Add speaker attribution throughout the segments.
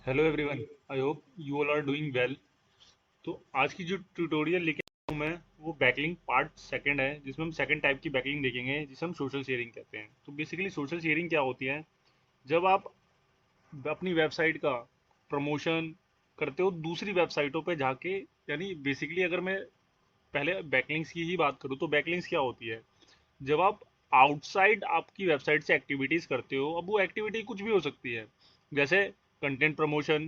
Speaker 1: Hello everyone. I hope you all are doing well. तो आज की जो ट्यूटोरियल लेके आया हूँ मैं, वो बैकलिंक पार्ट सेकंड है, जिसमें हम सेकंड टाइप की बैकलिंक देखेंगे, जिसे हम सोशल शेयरिंग कहते हैं। तो बेसिकली सोशल शेयरिंग क्या होती है? जब आप अपनी वेबसाइट का प्रमोशन करते हो दूसरी वेबसाइटों पे जाके, यानी बेसिकली अगर मैं पहले बैकलिंक्स की ही बात करूँ तो बैकलिंक्स क्या होती है? जब आप आउटसाइड आपकी वेबसाइट से एक्टिविटीज करते हो, अब वो एक्टिविटी कुछ भी हो सकती है, जैसे content promotion,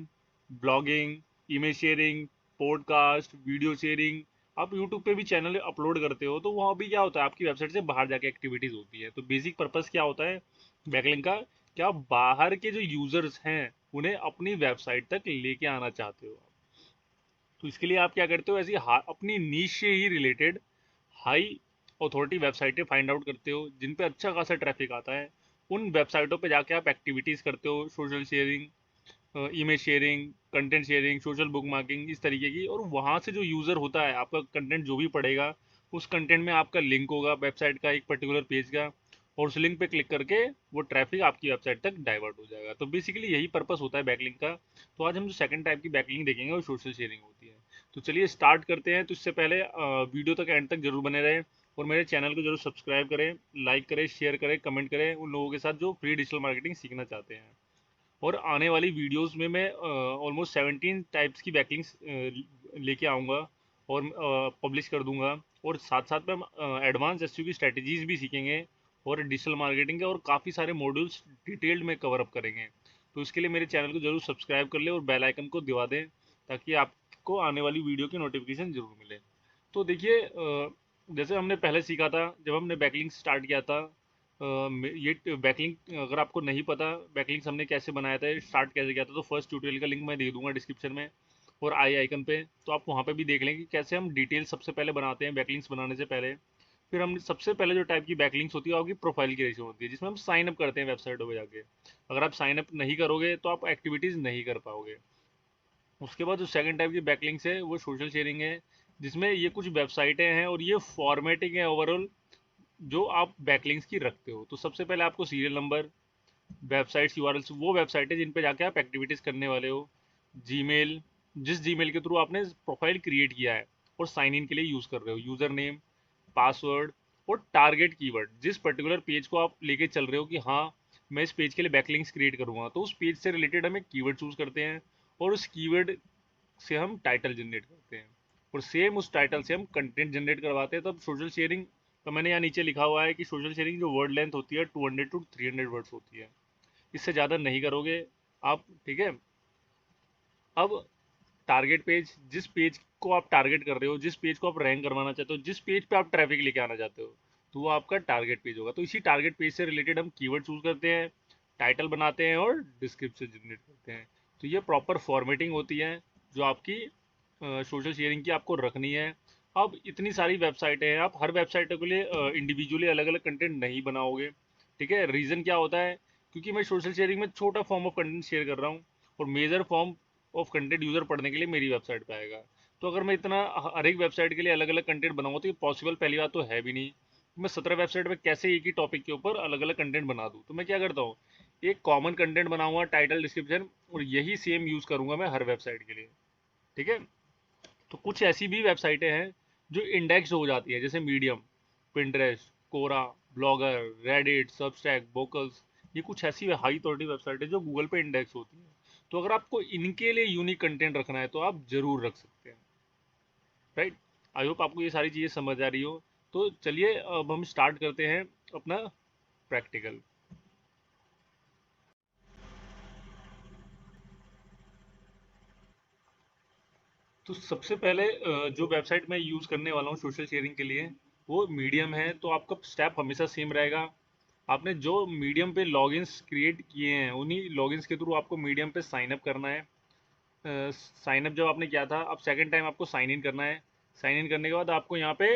Speaker 1: blogging, image sharing, podcast, video sharing. आप यूट्यूब पे भी चैनल अपलोड करते हो, तो वहाँ भी क्या होता है, आपकी वेबसाइट से बाहर जाके एक्टिविटीज होती है। तो बेसिक पर्पस क्या होता है बैकलिंक का? क्या आप बाहर के जो यूजर्स हैं उन्हें अपनी वेबसाइट तक लेके आना चाहते हो। तो इसके लिए आप क्या करते हो, ऐसी अपनी नीश से ही रिलेटेड हाई अथॉरिटी वेबसाइटें फाइंड आउट करते हो जिन पे अच्छा खासा ट्रैफिक आता है। उन वेबसाइटों पे जाके आप एक्टिविटीज़ करते हो, social sharing, image sharing, content sharing, social book marking, इस तरीके की। और वहाँ से जो यूज़र होता है, आपका कंटेंट जो भी पढ़ेगा, उस कंटेंट में आपका लिंक होगा वेबसाइट का, एक पर्टिकुलर पेज का, और उस लिंक पे क्लिक करके वो ट्रैफिक आपकी वेबसाइट तक डाइवर्ट हो जाएगा। तो बेसिकली यही पर्पस होता है बैकलिंक का। तो आज हम जो सेकंड टाइप की बैकलिंक देखेंगे वो सोशल शेयरिंग होती है। तो चलिए स्टार्ट करते हैं। तो इससे पहले वीडियो तक एंड तक जरूर बने रहें, और मेरे चैनल को जरूर सब्सक्राइब करें, लाइक करें, शेयर करें, कमेंट करें उन लोगों के साथ जो फ्री डिजिटल मार्केटिंग सीखना चाहते हैं। और आने वाली वीडियोस में मैं ऑलमोस्ट 17 टाइप्स की बैकलिंक्स लेके आऊँगा और पब्लिश कर दूंगा। और साथ साथ में हम एडवांस एसईओ की स्ट्रेटजीज भी सीखेंगे, और डिजिटल मार्केटिंग के और काफ़ी सारे मॉड्यूल्स डिटेल्ड में कवर अप करेंगे। तो इसके लिए मेरे चैनल को जरूर सब्सक्राइब कर ले और बेल आइकन को दबा दें, ताकि आपको आने वाली वीडियो की नोटिफिकेशन जरूर मिले। तो देखिए, जैसे हमने पहले सीखा था जब हमने बैकलिंक स्टार्ट किया था, ये बैकलिंक अगर आपको नहीं पता बैकलिंक्स हमने कैसे बनाया था, स्टार्ट कैसे किया था, तो फर्स्ट ट्यूटोरियल का लिंक मैं दे दूंगा डिस्क्रिप्शन में और आई आइकन पे। तो आप वहाँ पे भी देख लें कि कैसे हम डिटेल सबसे पहले बनाते हैं बैकलिंक्स बनाने से पहले। फिर हम सबसे पहले जो टाइप की बैकलिंक्स होती है वो आपकी प्रोफाइल की रेशियो होती है, जिसमें हम साइन अप करते हैं वेबसाइटों पे जाके। अगर आप साइन अप नहीं करोगे तो आप एक्टिविटीज़ नहीं कर पाओगे। उसके बाद जो सेकंड टाइप की बैकलिंक्स है वो सोशल शेयरिंग है, जिसमें ये कुछ वेबसाइटें हैं और ये फॉर्मेटिंग है ओवरऑल जो आप बैकलिंक्स की रखते हो। तो सबसे पहले आपको सीरियल नंबर, वेबसाइट्स यूआरएल्स, वो वेबसाइट है जिन पे जाके आप एक्टिविटीज करने वाले हो। जीमेल, जिस जीमेल के थ्रू आपने प्रोफाइल क्रिएट किया है और साइन इन के लिए यूज कर रहे हो, यूजर नेम, पासवर्ड, और टारगेट कीवर्ड, जिस पर्टिकुलर पेज को आप लेके चल रहे हो कि हाँ मैं इस पेज के लिए बैकलिंक्स क्रिएट करूंगा, तो उस पेज से रिलेटेड हम एक कीवर्ड चूज करते हैं, और उस कीवर्ड से हम टाइटल जनरेट करते हैं, और सेम उस टाइटल से हम कंटेंट जनरेट करवाते हैं। तब सोशल शेयरिंग का मैंने यहाँ नीचे लिखा हुआ है कि सोशल शेयरिंग जो वर्ड लेंथ होती है 200 टू 300 वर्ड्स होती है, इससे ज़्यादा नहीं करोगे आप, ठीक है। अब टारगेट पेज, जिस पेज को आप टारगेट कर रहे हो, जिस पेज को आप रैंक करवाना चाहते हो, जिस पेज पे आप ट्रैफिक लेके आना चाहते हो, तो वो आपका टारगेट पेज होगा। तो इसी टारगेट पेज से रिलेटेड हम कीवर्ड चूज करते हैं, टाइटल बनाते हैं और डिस्क्रिप्शन जनरेट करते हैं। तो ये प्रॉपर फॉर्मेटिंग होती है जो आपकी सोशल शेयरिंग की आपको रखनी है। अब इतनी सारी वेबसाइटें हैं, आप हर वेबसाइट के लिए इंडिविजुअली अलग अलग कंटेंट नहीं बनाओगे, ठीक है। रीज़न क्या होता है? क्योंकि मैं सोशल शेयरिंग में छोटा फॉर्म ऑफ कंटेंट शेयर कर रहा हूँ, और major form of content user पढ़ने के लिए मेरी वेबसाइट पे आएगा। तो अगर मैं इतना हर एक वेबसाइट के लिए अलग अलग कंटेंट बनाऊंगा तो ये पॉसिबल पहली बात तो है भी नहीं। मैं 17 वेबसाइट पे कैसे एक ही टॉपिक के ऊपर अलग अलग कंटेंट बना दूँ? तो मैं क्या करता हूँ, एक कॉमन कंटेंट बनाऊंगा, टाइटल, डिस्क्रिप्शन, और यही सेम यूज़ करूंगा मैं हर वेबसाइट के लिए, ठीक है। तो कुछ ऐसी भी वेबसाइटें हैं जो इंडेक्स हो जाती है, जैसे मीडियम, पिंटरेस्ट, कोरा, ब्लॉगर, रेडिट, सबस्टैक, वोकल्स। ये कुछ ऐसी हाई अथॉरिटी वेबसाइट है जो गूगल पे इंडेक्स होती है। तो अगर आपको इनके लिए यूनिक कंटेंट रखना है तो आप जरूर रख सकते हैं, राइट। आई होप आपको ये सारी चीज़ें समझ आ रही हो। तो चलिए अब हम स्टार्ट करते हैं अपना प्रैक्टिकल। तो सबसे पहले जो वेबसाइट मैं यूज़ करने वाला हूँ सोशल शेयरिंग के लिए वो मीडियम है। तो आपका स्टेप हमेशा सेम रहेगा। आपने जो मीडियम पे लॉगिन्स क्रिएट किए हैं उन्हीं लॉगिन्स के थ्रू आपको मीडियम पे साइन अप करना है। साइन अप जब आपने किया था, अब सेकंड टाइम आपको साइन इन करना है। साइन इन करने के बाद आपको यहाँ पे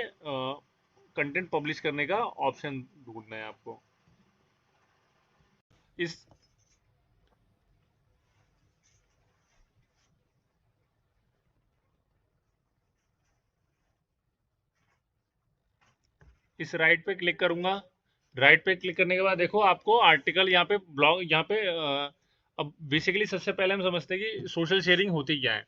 Speaker 1: कंटेंट पब्लिश करने का ऑप्शन ढूंढना है आपको। इस इस राइट पे क्लिक करूंगा। राइट पे क्लिक करने के बाद देखो आपको आर्टिकल यहाँ पे ब्लॉग, यहाँ पे अब बेसिकली सबसे पहले हम समझते हैं कि सोशल शेयरिंग होती क्या है।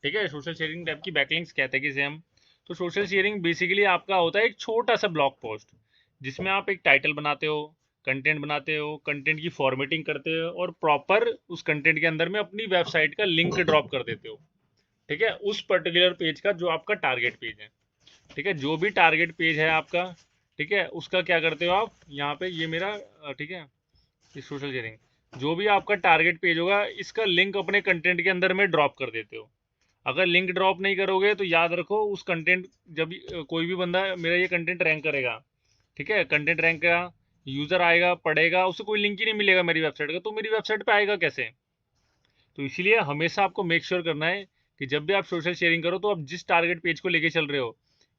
Speaker 1: ठीक है, सोशल शेयरिंग टाइप की बैकलिंक्स कहते हैं किसे हम। तो सोशल शेयरिंग बेसिकली आपका होता है एक छोटा सा ब्लॉग पोस्ट, जिसमें आप एक टाइटल बनाते हो, कंटेंट बनाते हो, कंटेंट की फॉर्मेटिंग करते हो और प्रॉपर उस कंटेंट के अंदर में अपनी वेबसाइट का लिंक ड्रॉप कर देते हो। ठीक है, उस पर्टिकुलर पेज का जो आपका टारगेट पेज है। ठीक है, जो भी टारगेट पेज है आपका, ठीक है, उसका क्या करते हो आप यहाँ पे, ये मेरा ठीक है, ये सोशल शेयरिंग, जो भी आपका टारगेट पेज होगा इसका लिंक अपने कंटेंट के अंदर में ड्रॉप कर देते हो। अगर लिंक ड्रॉप नहीं करोगे तो याद रखो उस कंटेंट, जब कोई भी बंदा मेरा ये कंटेंट रैंक करेगा, ठीक है, कंटेंट रैंक का यूजर आएगा पढ़ेगा, उसे कोई लिंक ही नहीं मिलेगा मेरी वेबसाइट का, तो मेरी वेबसाइट पे आएगा कैसे। तो इसीलिए हमेशा आपको मेक श्योर करना है कि जब भी आप सोशल शेयरिंग करो तो आप जिस टारगेट पेज को लेके चल रहे हो,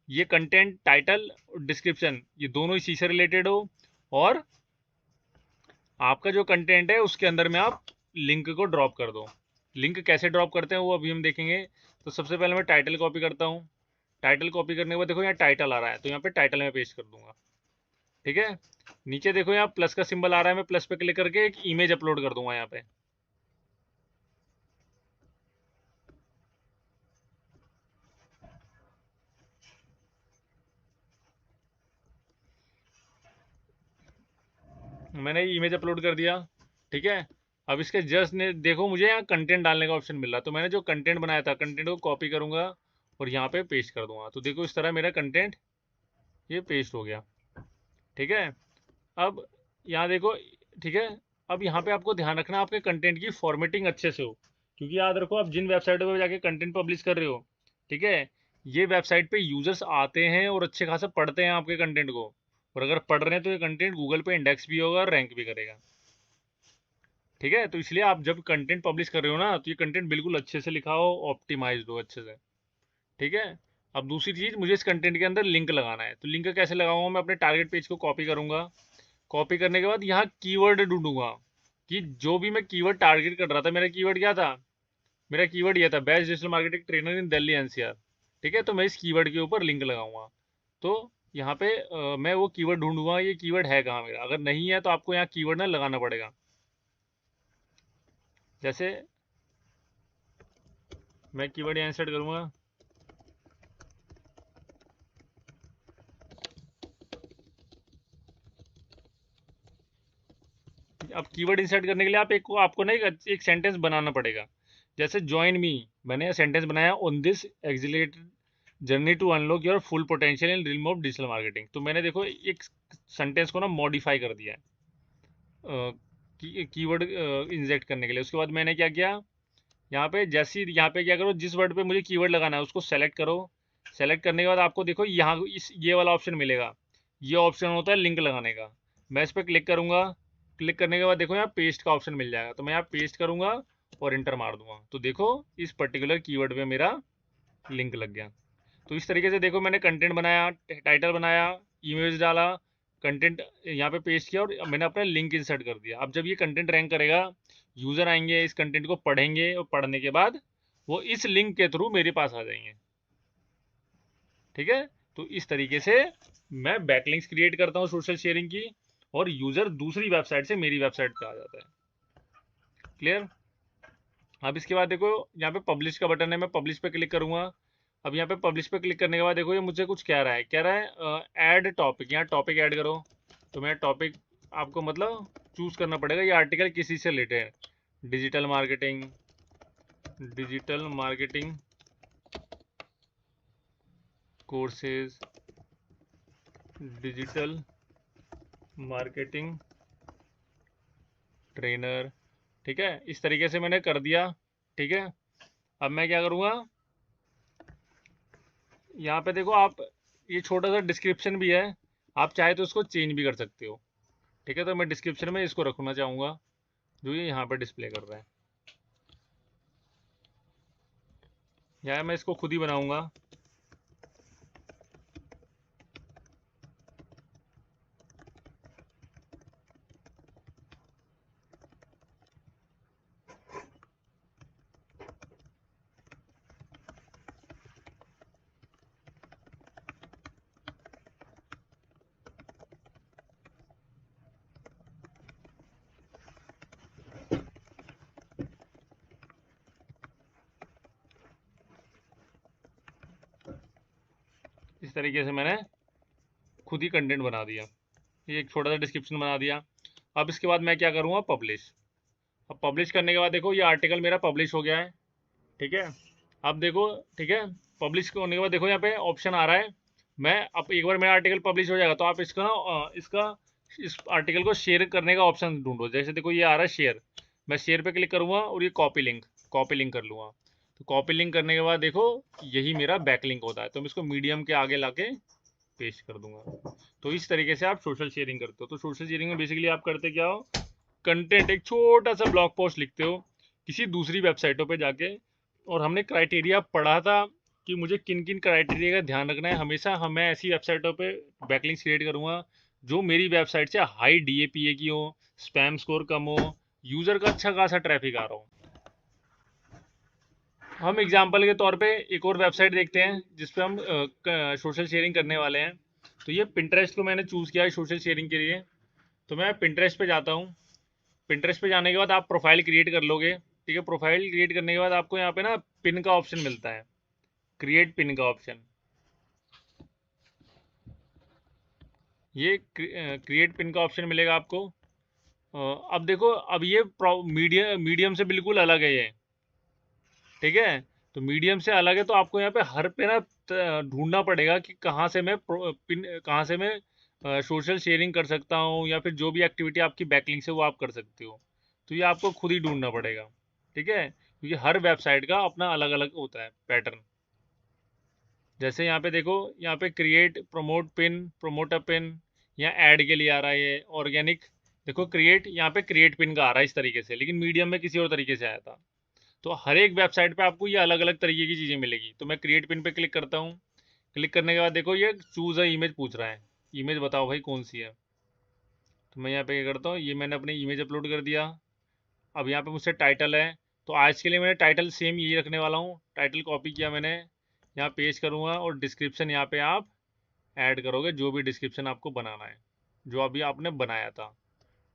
Speaker 1: ये कंटेंट टाइटल और डिस्क्रिप्शन ये दोनों इसी से रिलेटेड हो, और आपका जो कंटेंट है उसके अंदर में आप लिंक को ड्रॉप कर दो। लिंक कैसे ड्रॉप करते हैं वो अभी हम देखेंगे। तो सबसे पहले मैं टाइटल कॉपी करता हूँ। टाइटल कॉपी करने के बाद देखो यहाँ टाइटल आ रहा है, तो यहाँ पे टाइटल में पेस्ट कर दूंगा। ठीक है, नीचे देखो यहाँ प्लस का सिंबल आ रहा है, मैं प्लस पे क्लिक करके एक इमेज अपलोड कर दूंगा यहाँ पे। मैंने इमेज अपलोड कर दिया। ठीक है, अब इसके जस्ट ने देखो मुझे यहाँ कंटेंट डालने का ऑप्शन मिल रहा है, तो मैंने जो कंटेंट बनाया था कंटेंट को कॉपी करूंगा और यहाँ पे पेस्ट कर दूंगा। तो देखो इस तरह मेरा कंटेंट ये पेस्ट हो गया। ठीक है, अब यहाँ देखो। ठीक है, अब यहाँ पे आपको ध्यान रखना आपके कंटेंट की फॉर्मेटिंग अच्छे से हो, क्योंकि याद रखो आप जिन वेबसाइटों पर जाके कंटेंट पब्लिश कर रहे हो, ठीक है, ये वेबसाइट पे यूजर्स आते हैं और अच्छे खासा पढ़ते हैं आपके कंटेंट को, और अगर पढ़ रहे हैं तो ये कंटेंट गूगल पे इंडेक्स भी होगा और रैंक भी करेगा। ठीक है, तो इसलिए आप जब कंटेंट पब्लिश कर रहे हो ना, तो ये कंटेंट बिल्कुल अच्छे से लिखा हो, ऑप्टिमाइज हो अच्छे से। ठीक है, अब दूसरी चीज, मुझे इस कंटेंट के अंदर लिंक लगाना है, तो लिंक कैसे लगाऊंगा, मैं अपने टारगेट पेज को कॉपी करूंगा। कॉपी करने के बाद यहाँ कीवर्ड ढूंढूंगा कि जो भी मैं कीवर्ड टारगेट कर रहा था, मेरा कीवर्ड क्या था, मेरा कीवर्ड ये था best digital marketing trainer in Delhi NCR. ठीक है, तो मैं इस कीवर्ड के ऊपर लिंक लगाऊंगा। तो यहाँ पे मैं वो कीवर्ड ढूंढूंगा, ये कीवर्ड है कहाँ मेरा, अगर नहीं है तो आपको यहाँ कीवर्ड ना लगाना पड़ेगा। जैसे मैं कीवर्ड यहाँ इंसर्ट करूंगा। अब कीवर्ड इंसर्ट करने के लिए आप आपको ना एक सेंटेंस बनाना पड़ेगा। जैसे ज्वाइन मी, मैंने सेंटेंस बनाया on this accelerated journey to unlock your full potential in realm of digital marketing. तो मैंने देखो एक सेंटेंस को ना मॉडिफाई कर दिया है कीवर्ड इंजेक्ट करने के लिए। उसके बाद मैंने क्या किया, यहाँ पे जैसे यहाँ पे क्या करो, जिस वर्ड पे मुझे कीवर्ड लगाना है उसको सेलेक्ट करो। सेलेक्ट करने के बाद आपको देखो यहाँ इस ये वाला ऑप्शन मिलेगा, ये ऑप्शन होता है लिंक लगाने का। मैं इस पर क्लिक करूंगा। क्लिक करने के बाद देखो यहाँ पेस्ट का ऑप्शन मिल जाएगा, तो मैं यहाँ पेस्ट करूंगा और इंटर मार दूंगा। तो देखो इस पर्टिकुलर कीवर्ड पे मेरा लिंक लग गया। तो इस तरीके से देखो मैंने कंटेंट बनाया, टाइटल बनाया, इमेज डाला, कंटेंट यहाँ पे पेस्ट किया और मैंने अपना लिंक इंसर्ट कर दिया। अब जब ये कंटेंट रैंक करेगा, यूजर आएंगे इस कंटेंट को पढ़ेंगे और पढ़ने के बाद वो इस लिंक के थ्रू मेरे पास आ जाएंगे। ठीक है, तो इस तरीके से मैं बैकलिंक्स क्रिएट करता हूँ सोशल शेयरिंग की, और यूजर दूसरी वेबसाइट से मेरी वेबसाइट पे आ जाता है। क्लियर। अब इसके बाद देखो यहाँ पे पब्लिश का बटन है, मैं पब्लिश पे क्लिक करूंगा। अब यहाँ पे पब्लिश पे क्लिक करने के बाद देखो ये मुझे कुछ कह रहा है ऐड टॉपिक, यहाँ टॉपिक ऐड करो। तो मैं टॉपिक आपको मतलब चूज करना पड़ेगा, ये आर्टिकल किसी से रिलेटेड है, digital marketing, digital marketing courses, digital marketing trainer. ठीक है, इस तरीके से मैंने कर दिया। ठीक है, अब मैं क्या करूँगा, यहाँ पे देखो आप, ये छोटा सा डिस्क्रिप्शन भी है, आप चाहे तो उसको चेंज भी कर सकते हो। ठीक है, तो मैं डिस्क्रिप्शन में इसको रखना चाहूँगा जो ये यहाँ पे डिस्प्ले कर रहा है, या मैं इसको खुद ही बनाऊँगा। तरीके से मैंने खुद ही कंटेंट बना दिया, ये एक छोटा सा डिस्क्रिप्शन बना दिया। अब इसके बाद मैं क्या करूँगा, पब्लिश। अब पब्लिश करने के बाद देखो ये आर्टिकल मेरा पब्लिश हो गया है, ठीक है। अब देखो, ठीक है, पब्लिश होने के बाद देखो यहाँ पे ऑप्शन आ रहा है। मैं अब एक बार मेरा आर्टिकल पब्लिश हो जाएगा तो आप इसका इस आर्टिकल को शेयर करने का ऑप्शन ढूंढो। जैसे देखो ये आ रहा है शेयर, मैं शेयर पे क्लिक करूँगा और ये कॉपी लिंक कर लूँगा। तो कॉपी लिंक करने के बाद देखो यही मेरा बैक लिंक होता है, तो मैं इसको मीडियम के आगे लाके पेस्ट कर दूंगा। तो इस तरीके से आप सोशल शेयरिंग करते हो। तो सोशल शेयरिंग में बेसिकली आप करते क्या हो, कंटेंट एक छोटा सा ब्लॉग पोस्ट लिखते हो किसी दूसरी वेबसाइटों पे जाके, और हमने क्राइटेरिया पढ़ा था कि मुझे किन किन क्राइटेरिया का ध्यान रखना है। हमेशा हमें ऐसी वेबसाइटों पे बैकलिंक्स क्रिएट करूँगा जो मेरी वेबसाइट से हाई DAPA की हो, स्पैम स्कोर कम हो, यूज़र का अच्छा खासा ट्रैफिक आ रहा हो। हम एग्जाम्पल के तौर पे एक और वेबसाइट देखते हैं जिस पे हम सोशल शेयरिंग करने वाले हैं। तो ये पिंटरेस्ट को मैंने चूज़ किया है सोशल शेयरिंग के लिए। तो मैं पिंटरेस्ट पे जाता हूँ। पिंटरेस्ट पे जाने के बाद आप प्रोफाइल क्रिएट कर लोगे, ठीक है। प्रोफाइल क्रिएट करने के बाद आपको यहाँ पे ना पिन का ऑप्शन मिलता है, क्रिएट पिन का ऑप्शन। ये क्रिएट पिन का ऑप्शन मिलेगा आपको। अब देखो, अब ये मीडियम से बिल्कुल अलग है ये, ठीक है। तो मीडियम से अलग है तो आपको यहाँ पे हर पे ना ढूंढना पड़ेगा कि कहाँ से मैं पिन, कहाँ से मैं सोशल शेयरिंग कर सकता हूँ, या फिर जो भी एक्टिविटी आपकी बैकलिंक से वो आप कर सकते हो। तो ये आपको खुद ही ढूंढना पड़ेगा, ठीक है, क्योंकि हर वेबसाइट का अपना अलग अलग होता है पैटर्न। जैसे यहाँ पे देखो, यहाँ पे create promote pin, promote a pin, यहाँ ऐड के लिए आ रहा है ये ऑर्गेनिक। देखो क्रिएट, यहाँ पे क्रिएट पिन का आ रहा है इस तरीके से, लेकिन मीडियम में किसी और तरीके से आया था। तो हर एक वेबसाइट पे आपको ये अलग अलग तरीके की चीज़ें मिलेगी। तो मैं क्रिएट पिन पे क्लिक करता हूँ। क्लिक करने के बाद देखो ये चूज़ अ इमेज पूछ रहा है, इमेज बताओ भाई कौन सी है। तो मैं यहाँ पे क्या करता हूँ, ये मैंने अपनी इमेज अपलोड कर दिया। अब यहाँ पे मुझसे टाइटल है, तो आज के लिए मैंने टाइटल सेम यही रखने वाला हूँ। टाइटल कॉपी किया मैंने, यहाँ पेस्ट करूँगा, और डिस्क्रिप्शन यहाँ पे आप ऐड करोगे, जो भी डिस्क्रिप्शन आपको बनाना है, जो अभी आपने बनाया था।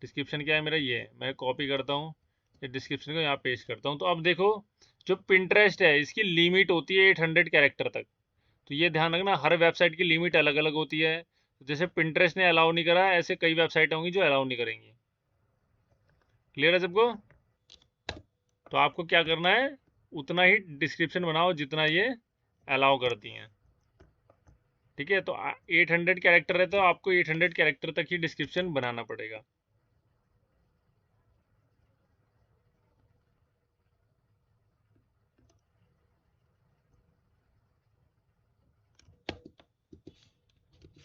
Speaker 1: डिस्क्रिप्शन क्या है मेरा, ये है। मैं कॉपी करता हूँ, ये डिस्क्रिप्शन को यहाँ पेस्ट करता हूँ। तो अब देखो, जो पिंटरेस्ट है इसकी लिमिट होती है 800 कैरेक्टर तक। तो ये ध्यान रखना, हर वेबसाइट की लिमिट अलग अलग होती है। जैसे पिंटरेस्ट ने अलाउ नहीं करा, ऐसे कई वेबसाइट होंगी जो अलाउ नहीं करेंगी। क्लियर है सबको? तो आपको क्या करना है, उतना ही डिस्क्रिप्शन बनाओ जितना ये अलाउ करती हैं, ठीक है। तो 800 कैरेक्टर है तो आपको 800 कैरेक्टर तक ही डिस्क्रिप्शन बनाना पड़ेगा।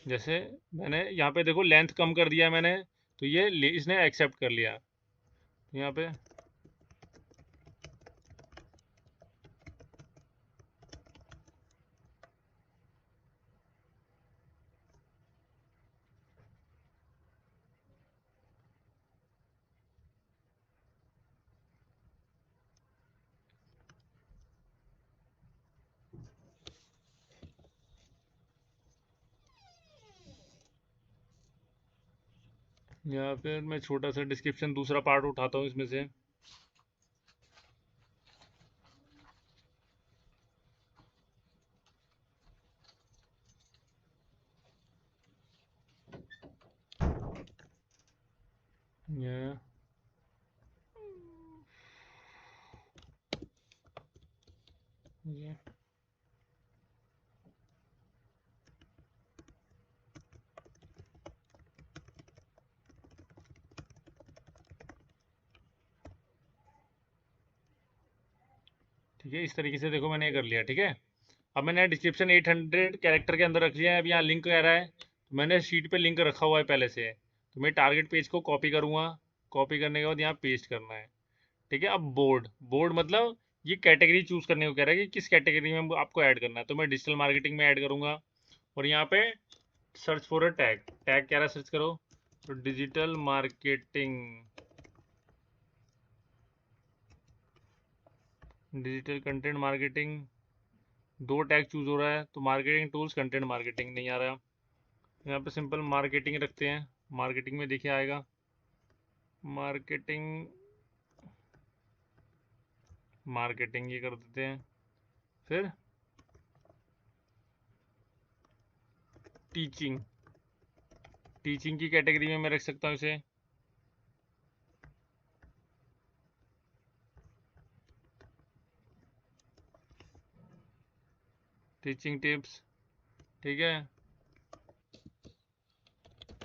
Speaker 1: जैसे मैंने यहाँ पे देखो लेंथ कम कर दिया मैंने, तो ये इसने एक्सेप्ट कर लिया। यहाँ पे मैं छोटा सा डिस्क्रिप्शन दूसरा पार्ट उठाता हूँ इसमें से। ये ये ठीक है, इस तरीके से देखो मैंने ये कर लिया, ठीक है। अब मैंने डिस्क्रिप्शन 800 कैरेक्टर के अंदर रख लिया है। अब यहाँ लिंक कह रहा है, तो मैंने शीट पे लिंक रखा हुआ है पहले से। तो मैं टारगेट पेज को कॉपी करूँगा, कॉपी करने के बाद यहाँ पेस्ट करना है, ठीक है। अब बोर्ड, बोर्ड मतलब ये कैटेगरी चूज करने को कह रहा है कि किस कैटेगरी में आपको ऐड करना है। तो मैं डिजिटल मार्केटिंग में ऐड करूँगा, और यहाँ पे search for a tag, tag कह रहा है सर्च करो, तो digital marketing, digital content marketing, दो टैग चूज हो रहा है। तो मार्केटिंग टूल्स, कंटेंट मार्केटिंग नहीं आ रहा। यहाँ पे सिंपल मार्केटिंग रखते हैं, मार्केटिंग में देखिए आएगा मार्केटिंग, मार्केटिंग ये कर देते हैं। फिर टीचिंग, टीचिंग की कैटेगरी में मैं रख सकता हूँ इसे। टीचिंग टिप्स, ठीक है।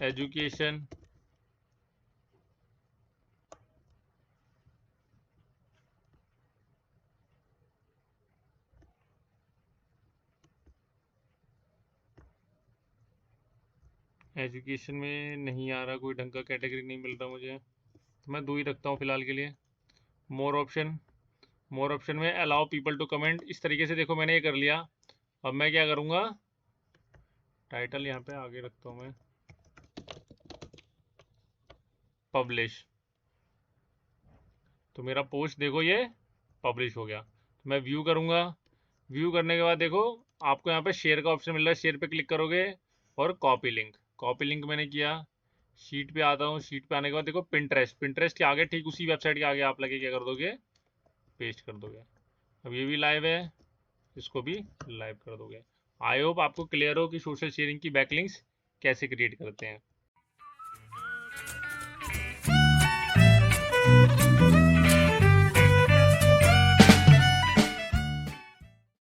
Speaker 1: एजुकेशन, एजुकेशन में नहीं आ रहा, कोई ढंग का कैटेगरी नहीं मिल रहा मुझे, तो मैं 2 ही रखता हूँ फिलहाल के लिए। मोर ऑप्शन, मोर ऑप्शन में अलाउ पीपल टू कमेंट, इस तरीके से देखो मैंने ये कर लिया। अब मैं क्या करूँगा, टाइटल यहाँ पे आगे रखता हूँ मैं, पब्लिश। तो मेरा पोस्ट देखो ये पब्लिश हो गया। तो मैं व्यू करूँगा, व्यू करने के बाद देखो आपको यहाँ पे शेयर का ऑप्शन मिल रहा है, शेयर पे क्लिक करोगे और कॉपी लिंक, कॉपी लिंक मैंने किया। शीट पे आता हूँ, शीट पे आने के बाद देखो पिंटरेस्ट, पिंटरेस्ट के आगे ठीक उसी वेबसाइट के आगे आप लगे क्या कर दोगे, पेस्ट कर दोगे। अब ये भी लाइव है, इसको भी लाइव कर दोगे। आई होप आपको क्लियर हो कि सोशल शेयरिंग की बैकलिंक्स कैसे क्रिएट करते हैं।